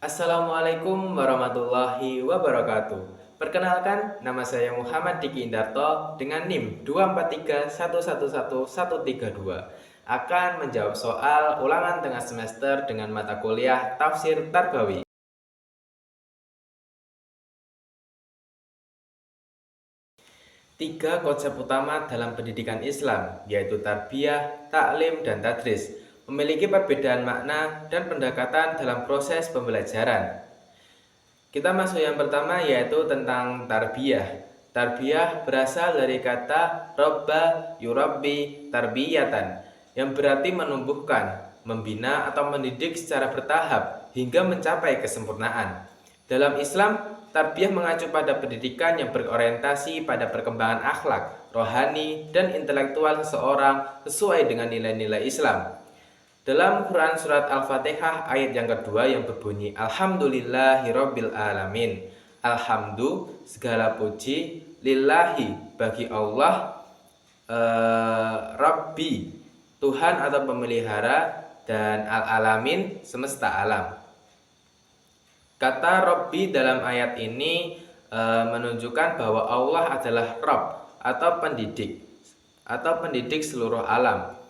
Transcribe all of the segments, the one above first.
Assalamualaikum warahmatullahi wabarakatuh. Perkenalkan, nama saya Muhammad Diki Indarto dengan NIM 243111132 akan menjawab soal ulangan tengah semester dengan mata kuliah Tafsir Tarbawi. Tiga konsep utama dalam pendidikan Islam, yaitu tarbiyah, taklim, dan tadris, memiliki perbedaan makna dan pendekatan dalam proses pembelajaran. Kita masuk yang pertama, yaitu tentang tarbiyah. Tarbiyah berasal dari kata robba yurabbi tarbiyatan, yang berarti menumbuhkan, membina atau mendidik secara bertahap hingga mencapai kesempurnaan. Dalam Islam, tarbiyah mengacu pada pendidikan yang berorientasi pada perkembangan akhlak, rohani, dan intelektual seseorang sesuai dengan nilai-nilai Islam. Dalam Quran surat Al-Fatihah ayat yang kedua yang berbunyi Alhamdulillahirabbil alamin. Alhamdu, segala puji, lillahi, bagi Allah, Rabbi, Tuhan atau pemelihara, dan al-alamin, semesta alam. Kata Rabbi dalam ayat ini menunjukkan bahwa Allah adalah Rabb atau pendidik seluruh alam.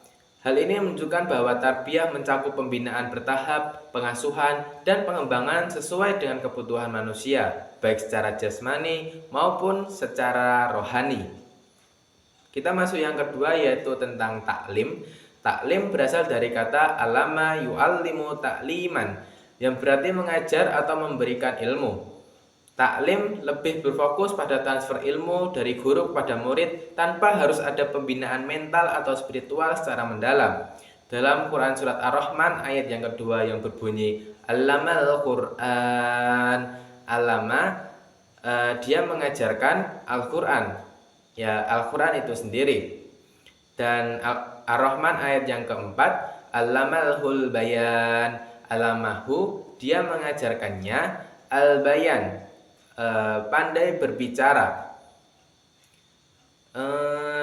Hal ini menunjukkan bahwa tarbiyah mencakup pembinaan bertahap, pengasuhan, dan pengembangan sesuai dengan kebutuhan manusia, baik secara jasmani maupun secara rohani. Kita masuk yang kedua, yaitu tentang taklim. Taklim berasal dari kata alama yu'allimu takliman, yang berarti mengajar atau memberikan ilmu. Taklim lebih berfokus pada transfer ilmu dari guru kepada murid tanpa harus ada pembinaan mental atau spiritual secara mendalam. Dalam Quran surat Ar-Rahman ayat yang kedua yang berbunyi Allamal Quran. Allama, dia mengajarkan Al-Quran. Ya, Al-Quran itu sendiri. Dan Ar-Rahman ayat yang keempat Allamalhul bayan. Allamahu, dia mengajarkannya al-bayan, pandai berbicara.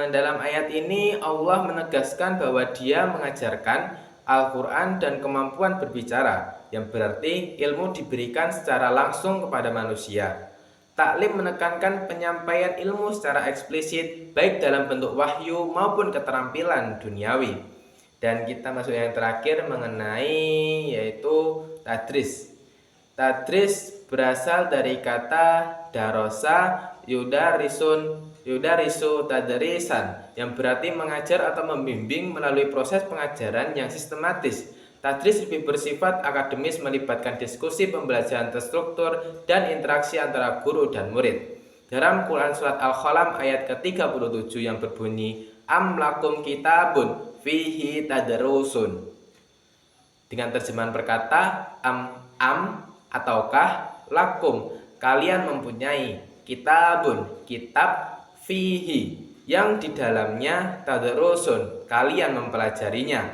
Dalam ayat ini Allah menegaskan bahwa dia mengajarkan Al-Quran dan kemampuan berbicara, yang berarti ilmu diberikan secara langsung kepada manusia. Taklim menekankan penyampaian ilmu secara eksplisit, baik dalam bentuk wahyu maupun keterampilan duniawi. Dan kita masuk yang terakhir mengenai yaitu tadris. Tadris berasal dari kata darosa yudarisu tadrisan, yang berarti mengajar atau membimbing melalui proses pengajaran yang sistematis. Tadris lebih bersifat akademis, melibatkan diskusi pembelajaran terstruktur dan interaksi antara guru dan murid. Dalam Quran surat Al-Qalam ayat ke-37 yang berbunyi Am lakum kitabun fihi tadrusun. Dengan terjemahan berkata am ataukah lakum, kalian mempunyai kitabun, kitab, fihi, yang di dalamnya tadrusun, kalian mempelajarinya.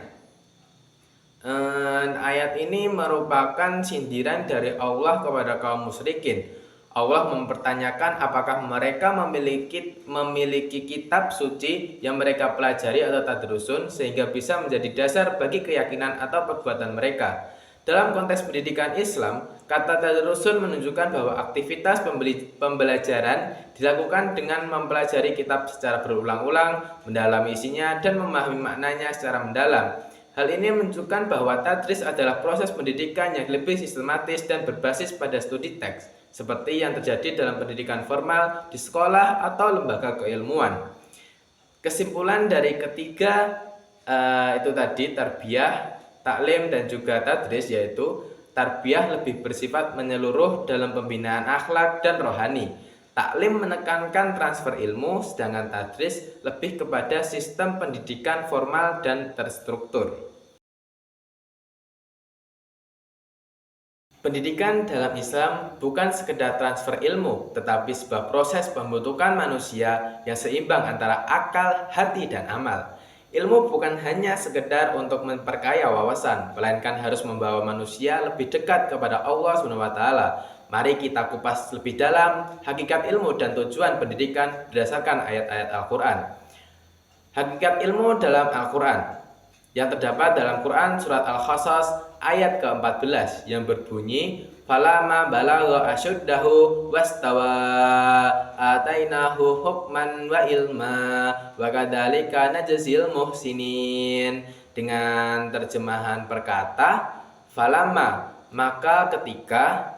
Ayat ini merupakan sindiran dari Allah kepada kaum musyrikin. Allah mempertanyakan apakah mereka memiliki kitab suci yang mereka pelajari atau tadrusun sehingga bisa menjadi dasar bagi keyakinan atau perbuatan mereka. Dalam konteks pendidikan Islam, kata tadrusun menunjukkan bahwa aktivitas pembelajaran dilakukan dengan mempelajari kitab secara berulang-ulang, mendalami isinya, dan memahami maknanya secara mendalam. Hal ini menunjukkan bahwa tadris adalah proses pendidikan yang lebih sistematis dan berbasis pada studi teks, seperti yang terjadi dalam pendidikan formal di sekolah atau lembaga keilmuan. Kesimpulan dari ketiga itu tadi tarbiyah, taklim, dan juga tadris, yaitu tarbiyah lebih bersifat menyeluruh dalam pembinaan akhlak dan rohani. Taklim menekankan transfer ilmu, sedangkan tadris lebih kepada sistem pendidikan formal dan terstruktur. Pendidikan dalam Islam bukan sekedar transfer ilmu, tetapi sebuah proses pembentukan manusia yang seimbang antara akal, hati, dan amal. Ilmu bukan hanya sekedar untuk memperkaya wawasan, melainkan harus membawa manusia lebih dekat kepada Allah SWT. Mari kita kupas lebih dalam hakikat ilmu dan tujuan pendidikan berdasarkan ayat-ayat Al-Quran. Hakikat ilmu dalam Al-Quran yang terdapat dalam Quran surat Al-Qasas ayat ke-14 yang berbunyi falama balagha asyuddahu wastawa atainahu hukman wa ilma wa kadzalika najzil muhsinin. Dengan terjemahan perkata, falama maka ketika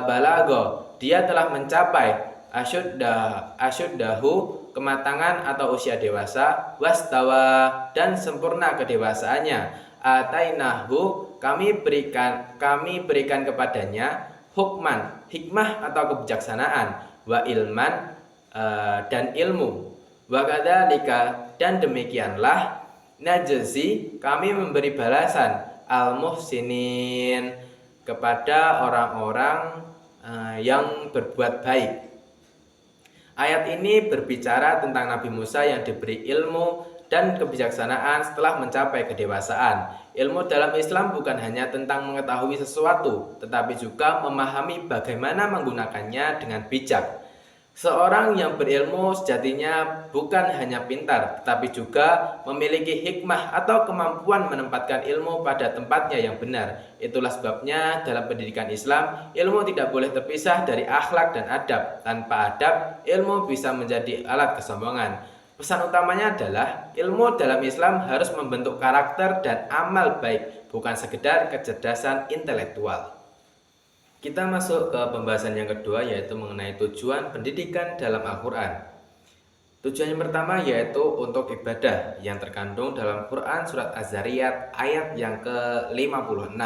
balagha dia telah mencapai asyuddahu kematangan atau usia dewasa, wastawa dan sempurna kedewasaannya, atainahu kami berikan kepadanya hukman hikmah atau kebijaksanaan, wa ilman dan ilmu, wa kadzalika dan demikianlah najzi kami memberi balasan al muhsinin kepada orang-orang yang berbuat baik. Ayat ini berbicara tentang Nabi Musa yang diberi ilmu dan kebijaksanaan setelah mencapai kedewasaan. Ilmu dalam Islam bukan hanya tentang mengetahui sesuatu, tetapi juga memahami bagaimana menggunakannya dengan bijak. Seorang yang berilmu sejatinya bukan hanya pintar, tetapi juga memiliki hikmah atau kemampuan menempatkan ilmu pada tempatnya yang benar. Itulah sebabnya dalam pendidikan Islam, ilmu tidak boleh terpisah dari akhlak dan adab. Tanpa adab, ilmu bisa menjadi alat kesombongan. Pesan utamanya adalah ilmu dalam Islam harus membentuk karakter dan amal baik, bukan sekedar kecerdasan intelektual. Kita masuk ke pembahasan yang kedua, yaitu mengenai tujuan pendidikan dalam Al-Quran. Tujuan yang pertama yaitu untuk ibadah yang terkandung dalam Quran surat Az-Zariyat ayat yang ke-56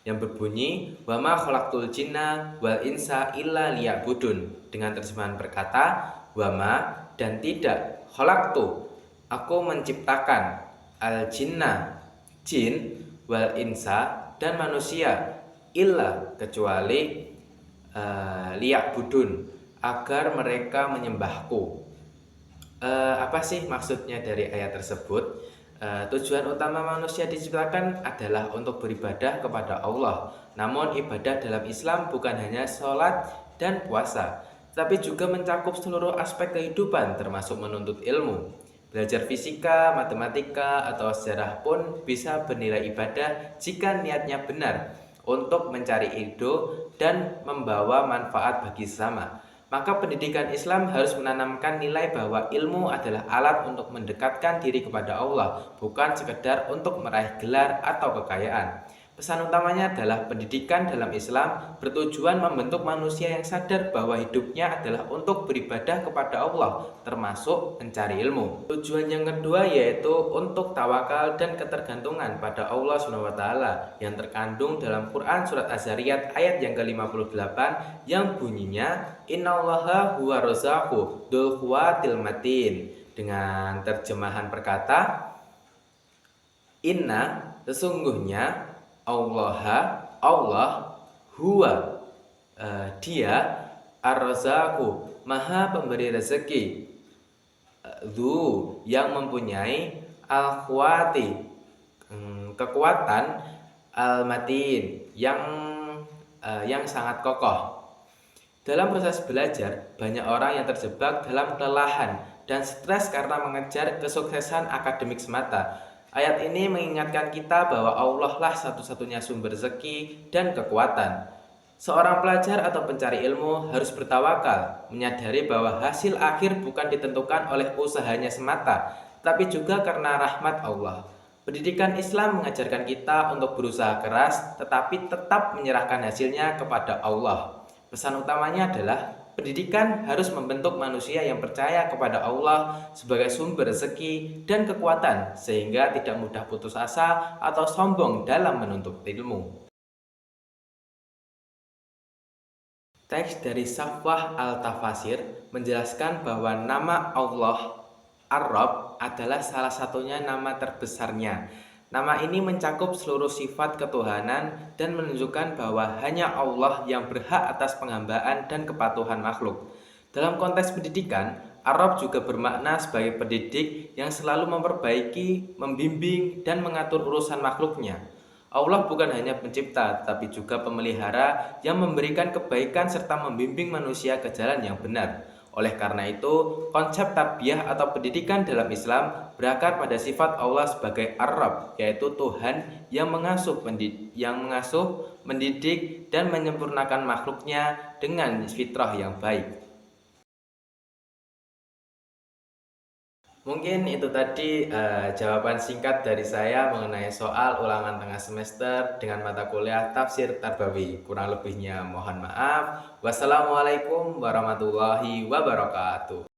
yang berbunyi wa ma khalaqtul jinna wal insa illa liya'budun. Dengan terjemahan berkata, wa ma dan tidak, khalaqtu aku menciptakan, al jinna jin, wal insa dan manusia, illa kecuali liya'budun agar mereka menyembahku. Apa sih maksudnya dari ayat tersebut? Tujuan utama manusia diciptakan adalah untuk beribadah kepada Allah. Namun ibadah dalam Islam bukan hanya sholat dan puasa, tapi juga mencakup seluruh aspek kehidupan termasuk menuntut ilmu. Belajar fisika, matematika, atau sejarah pun bisa bernilai ibadah jika niatnya benar untuk mencari ridho dan membawa manfaat bagi sesama. Maka pendidikan Islam harus menanamkan nilai bahwa ilmu adalah alat untuk mendekatkan diri kepada Allah, bukan sekedar untuk meraih gelar atau kekayaan. Pesan utamanya adalah pendidikan dalam Islam bertujuan membentuk manusia yang sadar bahwa hidupnya adalah untuk beribadah kepada Allah, termasuk mencari ilmu. Tujuan yang kedua yaitu untuk tawakal dan ketergantungan pada Allah SWT yang terkandung dalam Quran surat Az-Zariyat ayat yang ke-58 yang bunyinya innallaha huwa razzaqu dzul quwwatil matin. Dengan terjemahan berkata, inna sesungguhnya Allah huwa dia ar-razzaqu maha pemberi rezeki, dzu yang mempunyai al-quwati kekuatan, al-matin yang sangat kokoh. Dalam proses belajar, banyak orang yang terjebak dalam kelelahan dan stres karena mengejar kesuksesan akademik semata. Ayat ini mengingatkan kita bahwa Allah lah satu-satunya sumber rezeki dan kekuatan. Seorang pelajar atau pencari ilmu harus bertawakal, menyadari bahwa hasil akhir bukan ditentukan oleh usahanya semata, tapi juga karena rahmat Allah. Pendidikan Islam mengajarkan kita untuk berusaha keras, tetapi tetap menyerahkan hasilnya kepada Allah. Pesan utamanya adalah pendidikan harus membentuk manusia yang percaya kepada Allah sebagai sumber rezeki dan kekuatan, sehingga tidak mudah putus asa atau sombong dalam menuntut ilmu. Teks dari Safwah Al-Tafasir menjelaskan bahwa nama Allah Ar-Rabb adalah salah satunya nama terbesarnya. Nama ini mencakup seluruh sifat ketuhanan dan menunjukkan bahwa hanya Allah yang berhak atas penghambaan dan kepatuhan makhluk. Dalam konteks pendidikan, Ar-Rabb juga bermakna sebagai pendidik yang selalu memperbaiki, membimbing, dan mengatur urusan makhluknya. Allah bukan hanya pencipta, tetapi juga pemelihara yang memberikan kebaikan serta membimbing manusia ke jalan yang benar. Oleh karena itu, konsep tarbiyah atau pendidikan dalam Islam berakar pada sifat Allah sebagai Ar-Rabb, yaitu Tuhan yang mengasuh, mendidik, dan menyempurnakan makhluknya dengan fitrah yang baik. Mungkin itu tadi jawaban singkat dari saya mengenai soal ulangan tengah semester dengan mata kuliah Tafsir Tarbawi. Kurang lebihnya mohon maaf. Wassalamualaikum warahmatullahi wabarakatuh.